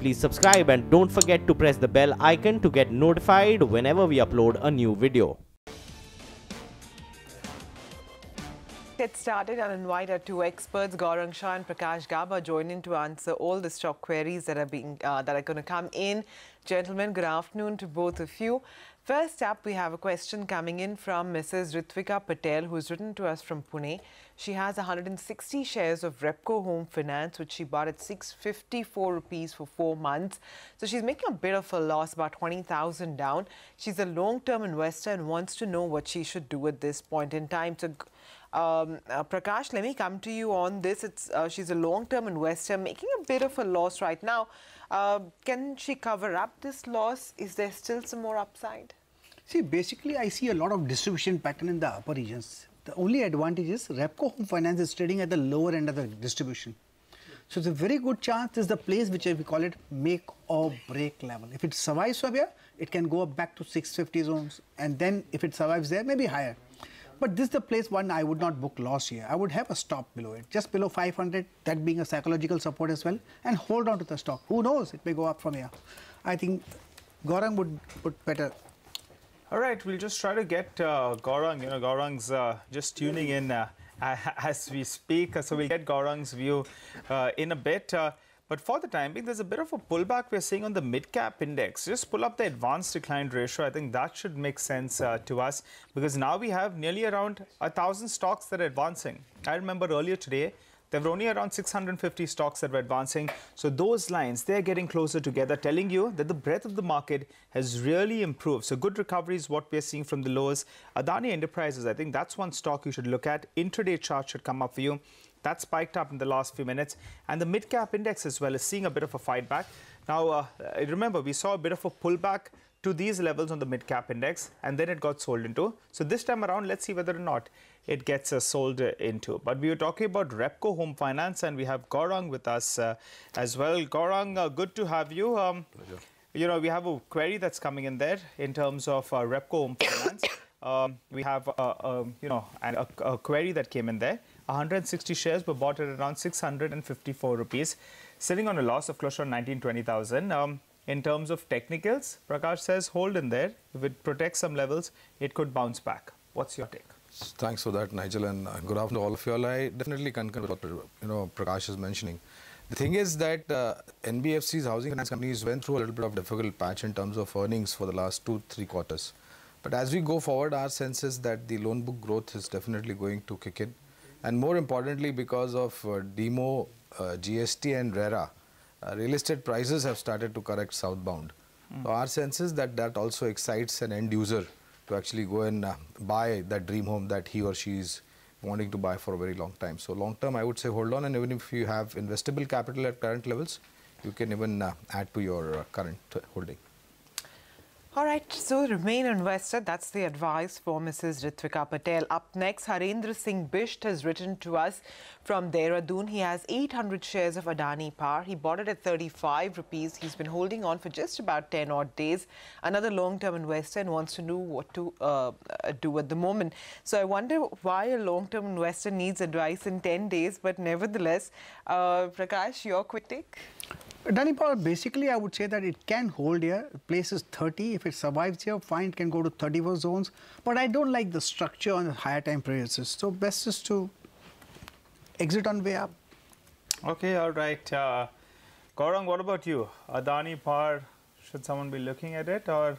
please subscribe and don't forget to press the bell icon to get notified whenever we upload a new video. Get started and invite our two experts, Gaurang Shah and Prakash Gaba, join in to answer all the stock queries that are going to come in. Gentlemen, good afternoon to both of you. First up, we have a question coming in from Mrs. Ritvika Patel, who's written to us from Pune. She has 160 shares of Repco Home Finance, which she bought at 654 rupees for 4 months. So she's making a bit of a loss, about 20,000 down. She's a long-term investor and wants to know what she should do at this point in time. So, Prakash, let me come to you on this. She's a long-term investor making a bit of a loss right now. Can she cover up this loss? Is there still some more upside? See, basically, I see a lot of distribution pattern in the upper regions. The only advantage is Repco Home Finance is trading at the lower end of the distribution. So it's a very good chance this is the place which we call it make or break level. If it survives from here, it can go up back to 650 zones. And then if it survives there, maybe higher. But this is the place one I would not book loss here. I would have a stop below it, just below 500, that being a psychological support as well, and hold on to the stock. Who knows, it may go up from here. I think Gaurang would put better. All right, we'll just try to get Gaurang. You know, Gaurang's just tuning in as we speak, so we'll get Gaurang's view in a bit. But for the time being, there's a bit of a pullback we're seeing on the mid-cap index. Just pull up the advanced decline ratio. I think that should make sense to us, because now we have nearly around 1,000 stocks that are advancing. I remember earlier today, there were only around 650 stocks that were advancing. So those lines, they're getting closer together, telling you that the breadth of the market has really improved. So good recovery is what we're seeing from the lows. Adani Enterprises, I think that's one stock you should look at. Intraday chart should come up for you. That spiked up in the last few minutes. And the mid-cap index as well is seeing a bit of a fight back. Now, remember, we saw a bit of a pullback to these levels on the mid-cap index, and then it got sold into. So this time around, let's see whether or not it gets sold into. But we were talking about Repco Home Finance, and we have Gaurang with us as well. Gaurang, good to have you. Pleasure. You know, we have a query that's coming in there in terms of Repco Home Finance. We have, a query that came in there. 160 shares were bought at around 654 rupees, sitting on a loss of close to 19-20,000. In terms of technicals, Prakash says hold in there. If it protects some levels, it could bounce back. What's your take? Thanks for that, Nigel, and good afternoon to all of you all. I definitely concur with what Prakash is mentioning. The thing is that NBFCs, housing finance companies, went through a little bit of difficult patch in terms of earnings for the last 2-3 quarters. But as we go forward, our sense is that the loan book growth is definitely going to kick in. And more importantly, because of DEMO, GST and RERA, real estate prices have started to correct southbound. So our sense is that that also excites an end user to actually go and buy that dream home that he or she is wanting to buy for a very long time. So long term, I would say hold on, and even if you have investable capital at current levels, you can even add to your current holding. All right, so remain an investor. That's the advice for Mrs. Ritvika Patel. Up next, Harendra Singh Bisht has written to us from Dehradun. He has 800 shares of Adani Power. He bought it at 35 rupees. He's been holding on for just about 10 odd days. Another long-term investor and wants to know what to do at the moment. So I wonder why a long-term investor needs advice in 10 days. But nevertheless, Prakash, your quick take? Adani Power, basically, I would say that it can hold here. The place is 30. If it survives here, fine, it can go to 34 zones. But I don't like the structure on the higher time periods. So best is to exit on way up. Okay, all right. Gaurang, what about you? Adani Power, should someone be looking at it, or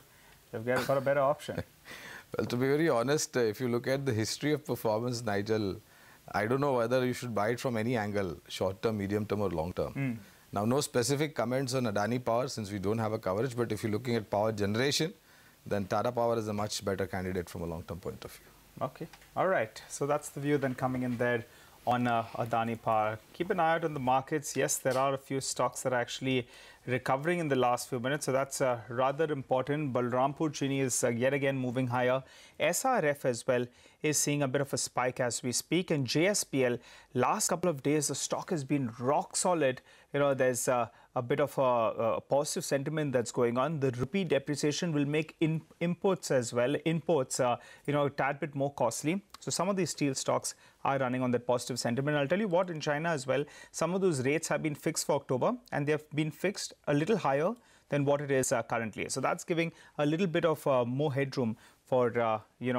you've got a better option? Well, to be very honest, if you look at the history of performance, Nigel, I don't know whether you should buy it from any angle, short term, medium term or long term. Now, no specific comments on Adani Power since we don't have a coverage, but if you're looking at power generation, then Tata Power is a much better candidate from a long-term point of view. Okay. All right. So that's the view then coming in there on Adani Power. Keep an eye out on the markets. Yes, there are a few stocks that are actually recovering in the last few minutes. So that's rather important. Balrampur Chini is yet again moving higher. SRF as well is seeing a bit of a spike as we speak. And JSPL, last couple of days, the stock has been rock solid. there's a bit of a positive sentiment that's going on. The rupee depreciation will make imports as well, a tad bit more costly. So some of these steel stocks are running on that positive sentiment. I'll tell you what, in China as well, some of those rates have been fixed for October, and they've been fixed a little higher than what it is currently. So that's giving a little bit of more headroom for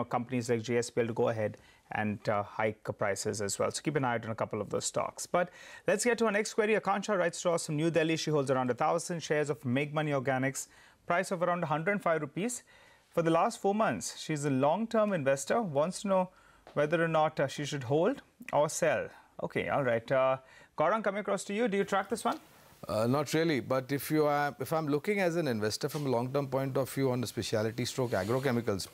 companies like JSPL to go ahead and hike prices as well. So keep an eye out on a couple of those stocks. But let's get to our next query. Akansha writes to us from New Delhi. She holds around 1,000 shares of Meghmani Organics, price of around 105 rupees. For the last 4 months, she's a long-term investor, wants to know whether or not she should hold or sell. Okay, all right. Gaurang, coming across to you. Do you track this one? Not really, but if I'm looking as an investor from a long-term point of view on the specialty stroke agrochemicals,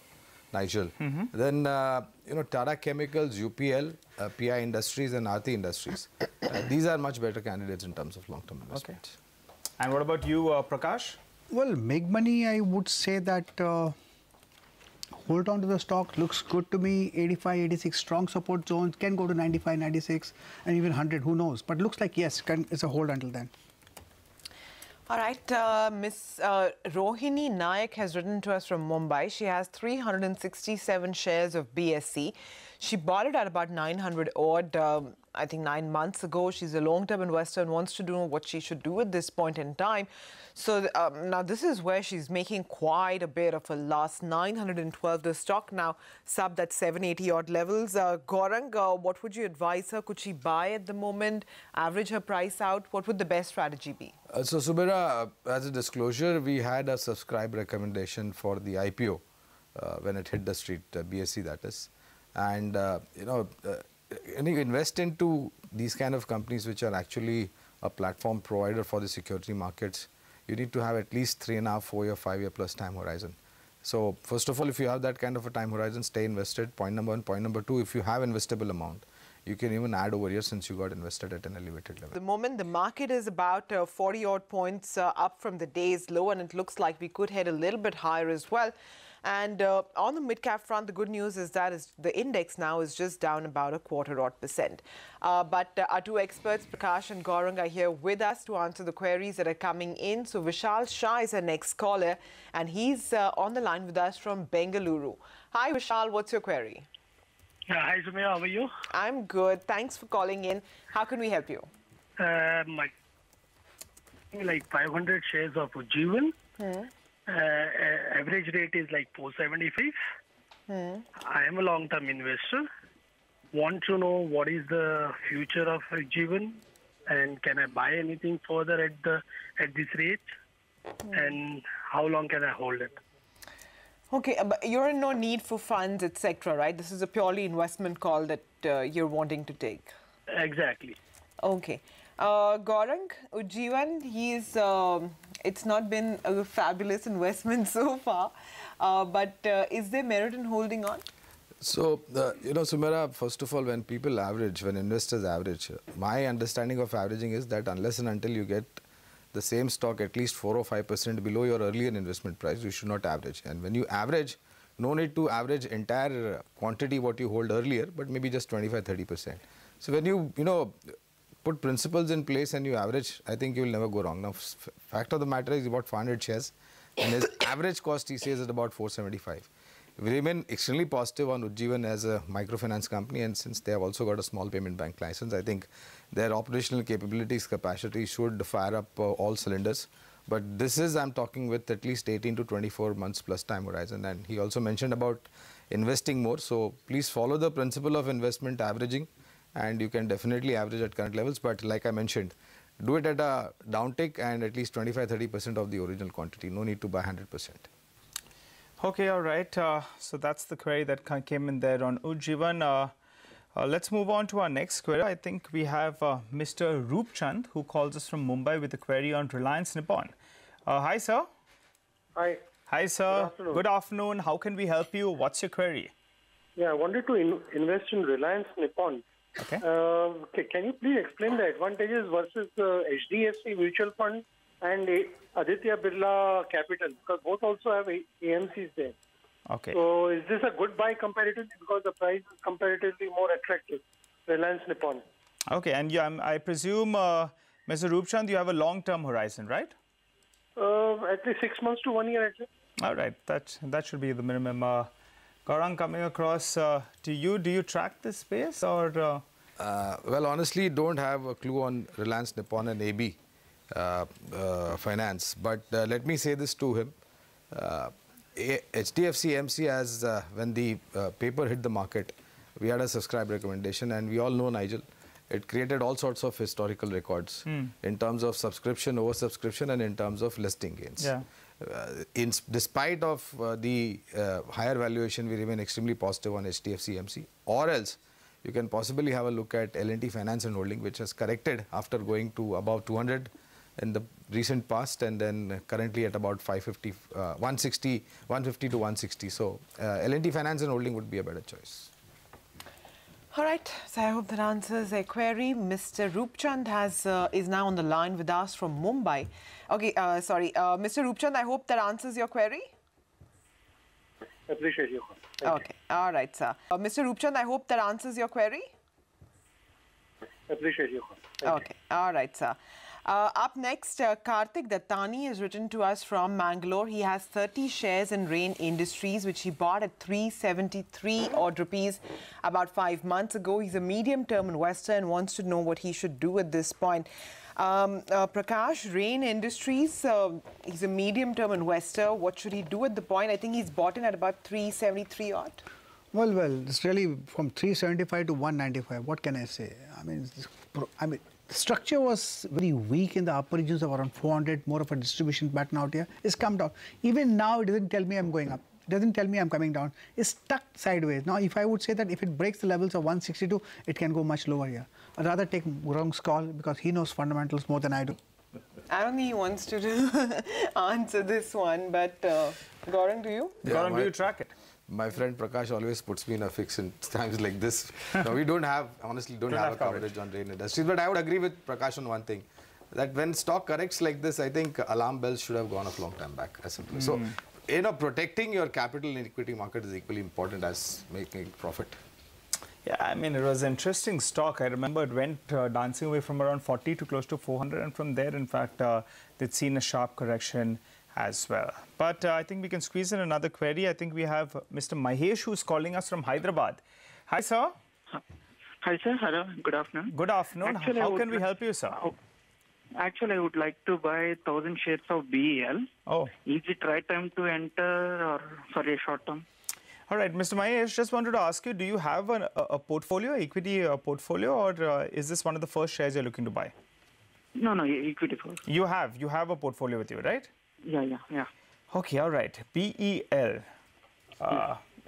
Nigel, then Tata Chemicals, UPL, PI Industries and Aarti Industries, these are much better candidates in terms of long-term investment. Okay. And what about you, Prakash? Well, Meghmani, I would say that hold on to the stock, looks good to me. 85, 86 strong support zones, can go to 95, 96 and even 100, who knows. But looks like yes, it's a hold until then. All right, Miss Rohini Nayak has written to us from Mumbai. She has 367 shares of BSC. She bought it at about 900 odd, I think 9 months ago. She's a long-term investor and wants to know what she should do at this point in time. So now this is where she's making quite a bit of a loss. 912, the stock now sub that 780 odd levels. Gaurang, what would you advise her? Could she buy at the moment, average her price out? What would the best strategy be? So Subira, as a disclosure, we had a subscribe recommendation for the IPO when it hit the street, BSC that is. And, when you invest into these kind of companies which are actually a platform provider for the security markets, you need to have at least 3.5, 4-year, 5-year plus time horizon. So first of all, if you have that kind of a time horizon, stay invested. Point number one. Point number two, if you have investable amount, you can even add over here since you got invested at an elevated level. At the moment, the market is about 40 odd points up from the day's low, and it looks like we could head a little bit higher as well. And on the mid-cap front, the good news is that the index now is just down about 0.25%. But our two experts, Prakash and Gaurang, are here with us to answer the queries that are coming in. So Vishal Shah is our next caller, and he's on the line with us from Bengaluru. Hi, Vishal. What's your query? Hi, Sumaya. How are you? I'm good. Thanks for calling in. How can we help you? Like 500 shares of Ujjivan. Average rate is like 475. I am a long-term investor. Want to know what is the future of Ujjivan, and can I buy anything further at this rate, and how long can I hold it? Okay, but you're in no need for funds, etc., right? This is a purely investment call that you're wanting to take. Exactly. Okay. Gaurang, Ujjivan, it's not been a fabulous investment so far, but is there merit in holding on? So, Sumera, first of all, when people average, when investors average, my understanding of averaging is that unless and until you get the same stock at least 4 or 5% below your earlier investment price, you should not average. And when you average, no need to average entire quantity what you hold earlier, but maybe just 25-30%. So when you put principles in place and you average, I think you will never go wrong. Now, fact of the matter is about 500 shares, and his average cost he says is about 475. We remain extremely positive on Ujjivan as a microfinance company, and since they have also got a small payment bank license, I think their operational capabilities, capacity should fire up all cylinders. But this is, I'm talking with at least 18 to 24 months plus time horizon. And he also mentioned about investing more. So please follow the principle of investment averaging, and you can definitely average at current levels. But like I mentioned, do it at a downtick and at least 25-30% of the original quantity. No need to buy 100%. Okay, all right. So that's the query that came in there on Ujjivan. Let's move on to our next query. I think we have Mr. Roopchand, who calls us from Mumbai with a query on Reliance Nippon. Hi, sir. Hi. Hi, sir. Good afternoon. Good afternoon. How can we help you? What's your query? Yeah, I wanted to invest in Reliance Nippon. Okay. Can you please explain the advantages versus the HDFC mutual fund and Aditya Birla Capital? Because both also have AMCs there. Okay. So is this a good buy comparatively, because the price is comparatively more attractive, Reliance Nippon? Okay, and I presume Mr. Roopchand, you have a long-term horizon, right? At least 6 months to 1 year, actually. All right, that should be the minimum. Gaurang, coming across to you, do you track this space or? Well, honestly, don't have a clue on Reliance Nippon and AB Finance. But let me say this to him. HDFC MC, as when the paper hit the market, we had a subscribe recommendation, and we all know, Nigel, it created all sorts of historical records in terms of subscription, oversubscription, and in terms of listing gains. Yeah. Despite of the higher valuation, we remain extremely positive on HDFC MC. Or else, you can possibly have a look at L&T Finance and Holding, which has corrected after going to above 200 in the recent past, and then currently at about 550, 150 to 160. So L&T Finance and Holding would be a better choice. All right, so I hope that answers a query. Mr. Roopchand is now on the line with us from Mumbai. Okay, Mr. Roopchand, I hope that answers your query. Appreciate you. Okay, all right, sir. Mr. Roopchand, I hope that answers your query. Appreciate you. Okay, all right, sir. Up next, Karthik Dattani has written to us from Mangalore. He has 30 shares in Rain Industries, which he bought at 373 odd rupees about 5 months ago. He's a medium-term investor and wants to know what he should do at this point. Prakash, Rain Industries, he's a medium-term investor. What should he do at the point? I think he's bought in at about 373 odd. Well, it's really from 375 to 195. What can I say? I mean, the structure was very weak in the upper regions of around 400, more of a distribution pattern out here. It's come down. Even now, it doesn't tell me I'm going up. It doesn't tell me I'm coming down. It's stuck sideways. Now, if I would say that if it breaks the levels of 162, it can go much lower here. I'd rather take Gaurang's call because he knows fundamentals more than I do. I don't think he wants to answer this one, but Gaurang, do you? Yeah, Gaurang, do you track it? My friend Prakash always puts me in a fix in times like this. No, we don't have, honestly, don't have a coverage on Rain Industries. But I would agree with Prakash on one thing, that when stock corrects like this, I think alarm bells should have gone off long time back. As simple. So, protecting your capital in equity market is equally important as making profit. Yeah, I mean, it was interesting stock. I remember it went dancing away from around 40 to close to 400. And from there, in fact, they'd seen a sharp correction as well. But I think we can squeeze in another query. I think we have Mr. Mahesh, who's calling us from Hyderabad. Hi, sir. Hi, sir. Hello. Good afternoon. Good afternoon. Actually, how can we help you, sir? Actually, I would like to buy 1,000 shares of BEL. Oh. Is it right time to enter or for a short term? All right, Mr. Mahesh, just wanted to ask you, do you have a portfolio, equity portfolio, or is this one of the first shares you're looking to buy? No, equity first. You have a portfolio with you, right? Yeah. Okay, all right. BEL.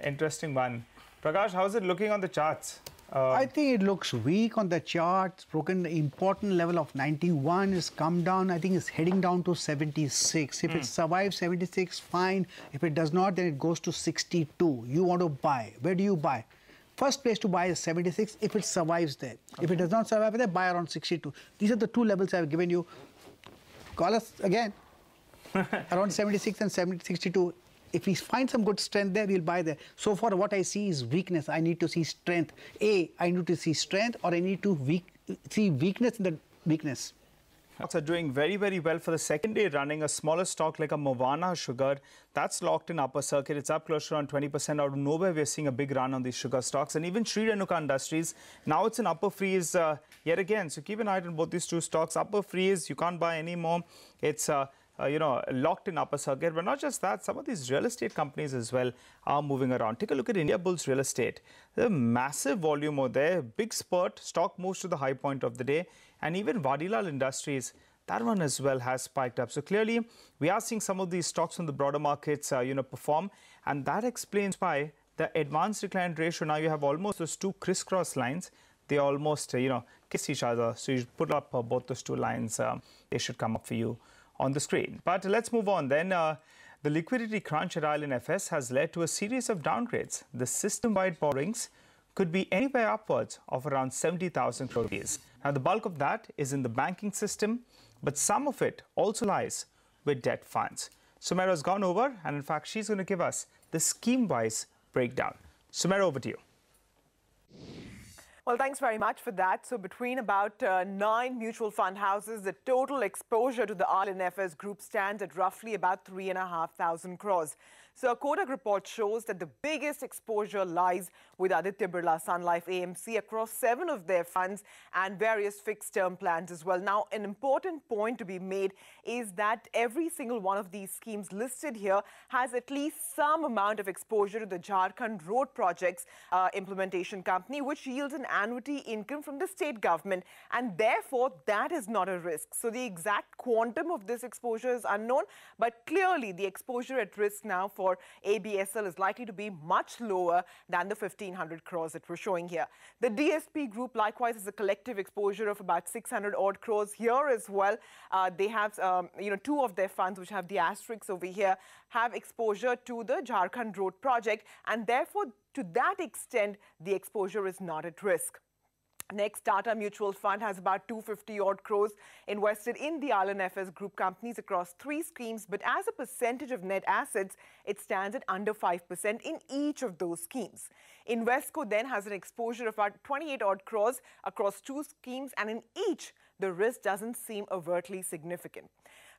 Interesting one. Prakash, how's it looking on the charts? I think it looks weak on the charts. Broken the important level of 91 has come down. I think it's heading down to 76. If it survives 76, fine. If it does not, then it goes to 62. You want to buy. Where do you buy? First place to buy is 76 if it survives there. Okay. If it does not survive there, buy around 62. These are the two levels I've given you. Call us again. Around 76 and 62. If we find some good strength there, we'll buy there. So far, what I see is weakness. I need to see strength. I need to see strength, or I need to see weakness in the weakness. Stocks are doing very, very well for the second day running. A smaller stock like a Movana Sugar, that's locked in upper circuit. It's up close to around 20%. Out of nowhere, we're seeing a big run on these sugar stocks. And even Sri Renuka Industries, now it's in upper freeze yet again. So keep an eye on both these two stocks. Upper freeze, you can't buy anymore. It's locked in upper circuit. But not just that, some of these real estate companies as well are moving around. Take a look at India Bulls Real Estate. There's a massive volume over there, big spurt, stock moves to the high point of the day. And even Vadilal Industries, that one as well has spiked up. So clearly, we are seeing some of these stocks on the broader markets, perform. And that explains why the advanced decline ratio, now you have almost those two crisscross lines. They almost, kiss each other. So you put up both those two lines. They should come up for you on the screen. But let's move on then. The liquidity crunch at IL&FS has led to a series of downgrades. The system-wide borrowings could be anywhere upwards of around 70,000 crore rupees. Now, the bulk of that is in the banking system, but some of it also lies with debt funds. Sumaira has gone over, and in fact, she's going to give us the scheme-wise breakdown. Sumaira, over to you. Well, thanks very much for that. So between about 9 mutual fund houses, the total exposure to the RNFS group stands at roughly about 3,500 crores. So a Kotak report shows that the biggest exposure lies with Aditya Birla Sun Life AMC across 7 of their funds and various fixed-term plans as well. Now, an important point to be made is that every single one of these schemes listed here has at least some amount of exposure to the Jharkhand Road Projects implementation company, which yields an annuity income from the state government, and therefore that is not a risk. So the exact quantum of this exposure is unknown, but clearly the exposure at risk now for ABSL is likely to be much lower than the 1,500 crores that we're showing here. The DSP group likewise has a collective exposure of about 600 odd crores here as well. They have 2 of their funds, which have the asterisks over here, have exposure to the Jharkhand Road Project, and therefore to that extent the exposure is not at risk. Next, Tata Mutual Fund has about 250 odd crores invested in the RNFS group companies across 3 schemes, but as a percentage of net assets, it stands at under 5% in each of those schemes. Invesco then has an exposure of about 28 odd crores across 2 schemes, and in each, the risk doesn't seem overtly significant.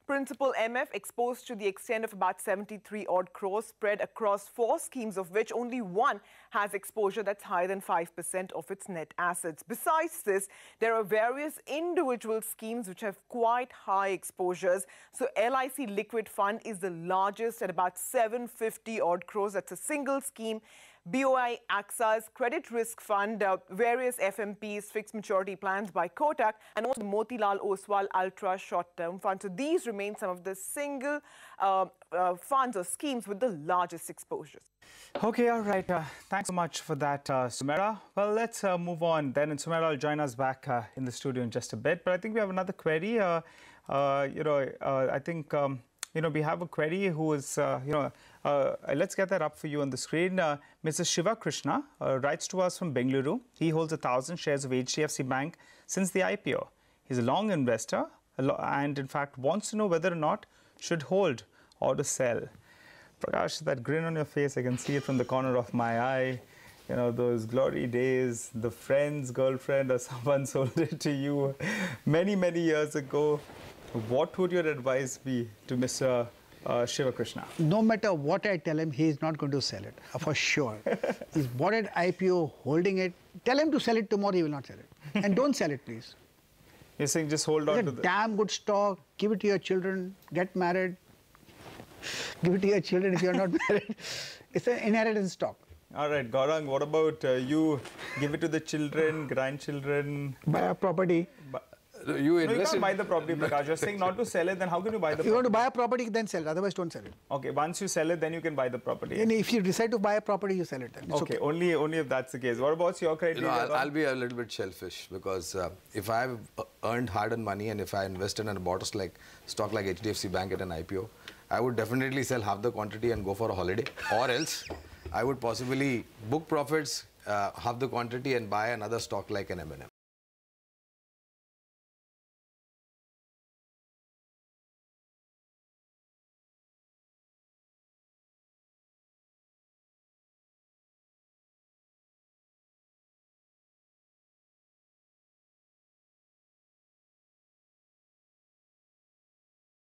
Principal MF exposed to the extent of about 73 odd crores spread across 4 schemes, of which only 1 has exposure that's higher than 5% of its net assets. Besides this, there are various individual schemes which have quite high exposures. So LIC Liquid Fund is the largest at about 750 odd crores. That's a single scheme. BOI AXA's Credit Risk Fund, various FMPs, fixed maturity plans by Kotak, and also Motilal Oswal Ultra Short-Term Fund. So these remain some of the single funds or schemes with the largest exposures. Okay, all right. Thanks so much for that, Sumera. Well, let's move on then. And Sumera will join us back in the studio in just a bit. But I think we have another query. I think... we have a query who is, let's get that up for you on the screen. Mrs. Shiva Krishna writes to us from Bengaluru. He holds 1,000 shares of HDFC Bank since the IPO. He's a long investor and, in fact, wants to know whether or not should hold or to sell. Prakash, that grin on your face, I can see it from the corner of my eye. You know, those glory days, the friend's girlfriend or someone sold it to you many, many years ago. What would your advice be to Mr. Shiva Krishna? No matter what I tell him, he is not going to sell it, for sure. He's bought it IPO, holding it. Tell him to sell it tomorrow, he will not sell it. And don't sell it, please. You're saying just hold on to it's a damn good stock. Give it to your children. Get married. Give it to your children if you're not married. It's an inheritance stock. All right, Gaurang, what about you? Give it to the children, grandchildren? Buy a property. You can't buy the property, Prakash. You're saying not to sell it, then how can you buy the property? You want to buy a property, then sell it. Otherwise, don't sell it. Okay, once you sell it, then you can buy the property. And if you decide to buy a property, you sell it. Then. Okay, only if that's the case. What about your criteria? I'll be a little bit selfish because if I've earned hard-earned money and if I invested and bought a stock like HDFC Bank at an IPO, I would definitely sell half the quantity and go for a holiday. Or else, I would possibly book profits, half the quantity and buy another stock like an M&M.